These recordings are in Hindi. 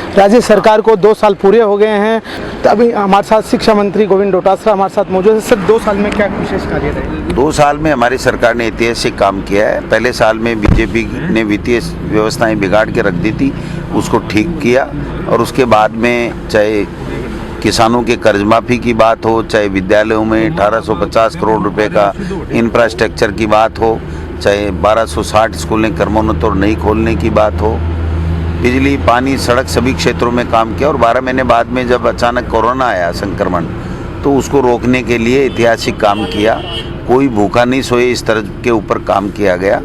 राज्य सरकार को 2 साल पूरे हो गए हैं, तो अभी हमारे साथ शिक्षा मंत्री गोविंद डोटासरा हमारे साथ मौजूद है। सर, 2 साल में क्या विशेष कार्य रहे? 2 साल में हमारी सरकार ने ऐतिहासिक काम किया है। पहले साल में बीजेपी ने वित्तीय व्यवस्थाएं बिगाड़ के रख दी थी, उसको ठीक किया। और उसके बाद में चाहे किसानों के कर्ज माफ़ी की बात हो, चाहे विद्यालयों में 1850 करोड़ रुपए का इंफ्रास्ट्रक्चर की बात हो, चाहे 1260 स्कूलें क्रमोन्नत नहीं खोलने की बात हो, बिजली, पानी, सड़क, सभी क्षेत्रों में काम किया। और 12 महीने बाद में जब अचानक कोरोना आया संक्रमण, तो उसको रोकने के लिए ऐतिहासिक काम किया। कोई भूखा नहीं सोए, इस तरह के ऊपर काम किया गया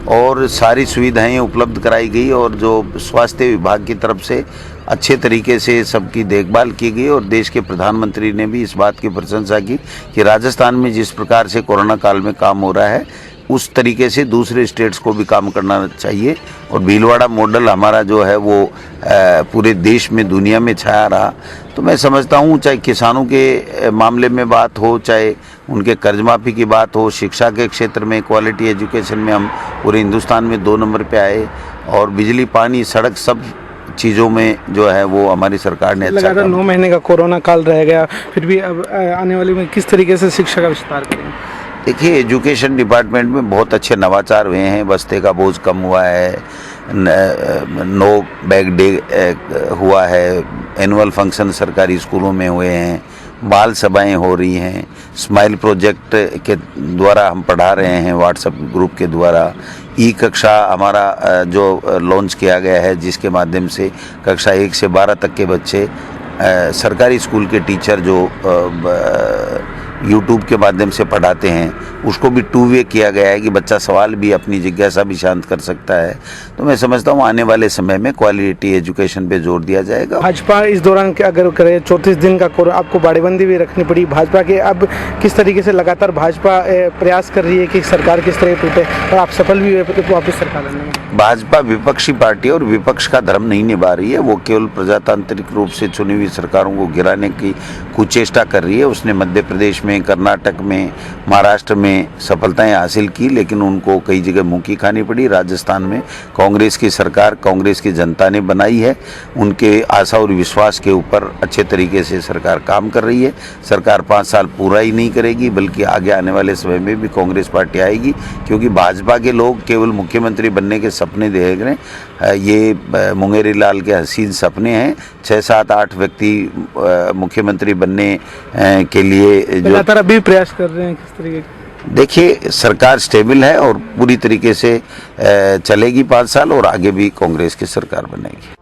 और सारी सुविधाएं उपलब्ध कराई गई। और जो स्वास्थ्य विभाग की तरफ से अच्छे तरीके से सबकी देखभाल की गई। और देश के प्रधानमंत्री ने भी इस बात की प्रशंसा की कि राजस्थान में जिस प्रकार से कोरोना काल में काम हो रहा है, उस तरीके से दूसरे स्टेट्स को भी काम करना चाहिए। और भीलवाड़ा मॉडल हमारा जो है वो पूरे देश में, दुनिया में छाया रहा। तो मैं समझता हूँ, चाहे किसानों के मामले में बात हो, चाहे उनके कर्ज माफ़ी की बात हो, शिक्षा के क्षेत्र में, क्वालिटी एजुकेशन में हम पूरे हिंदुस्तान में 2 नंबर पे आए। और बिजली, पानी, सड़क, सब चीज़ों में जो है वो हमारी सरकार ने अच्छा लगातार 9 महीने का कोरोना काल रह गया, फिर भी अब आने वाले में किस तरीके से शिक्षा का विस्तार करें? देखिए, एजुकेशन डिपार्टमेंट में बहुत अच्छे नवाचार हुए हैं। बस्ते का बोझ कम हुआ है, नो बैग डे हुआ है, एनुअल फंक्शन सरकारी स्कूलों में हुए हैं, बाल सभाएं हो रही हैं, स्माइल प्रोजेक्ट के द्वारा हम पढ़ा रहे हैं, व्हाट्सएप ग्रुप के द्वारा। ई कक्षा हमारा जो लॉन्च किया गया है, जिसके माध्यम से कक्षा 1 से 12 तक के बच्चे, सरकारी स्कूल के टीचर जो यूट्यूब के माध्यम से पढ़ाते हैं, उसको भी 2 वे किया गया है कि बच्चा सवाल भी, अपनी जिज्ञासा भी शांत कर सकता है। तो मैं समझता हूँ आने वाले समय में क्वालिटी एजुकेशन पे जोर दिया जाएगा। भाजपा इस दौरान क्या अगर करे, 34 दिन का आपको बाड़ेबंदी भी रखनी पड़ी भाजपा के, अब किस तरीके से लगातार भाजपा प्रयास कर रही है कि सरकार किस तरह टूटे, और आप सफल भी हुए वापस सरकार लाने में? भाजपा विपक्षी पार्टी और विपक्ष का धर्म नहीं निभा रही है। वो केवल प्रजातांत्रिक रूप से चुनी हुई सरकारों को गिराने की कुचेष्टा कर रही है। उसने मध्य प्रदेश में, कर्नाटक में, महाराष्ट्र में सफलताएं हासिल की, लेकिन उनको कई जगह मुंह की खानी पड़ी। राजस्थान में कांग्रेस की सरकार, कांग्रेस की जनता ने बनाई है। उनके आशा और विश्वास के ऊपर अच्छे तरीके से सरकार काम कर रही है। सरकार 5 साल पूरा ही नहीं करेगी, बल्कि आगे आने वाले समय में भी कांग्रेस पार्टी आएगी, क्योंकि भाजपा के लोग केवल मुख्यमंत्री बनने के सपने देख रहे हैं। ये मुंगेरी लाल के हसीन सपने हैं। 6, 7, 8 व्यक्ति मुख्यमंत्री बनने के लिए जो लगातार अभी प्रयास कर रहे हैं, किस तरीके? देखिए, सरकार स्टेबल है और पूरी तरीके से चलेगी 5 साल, और आगे भी कांग्रेस की सरकार बनेगी।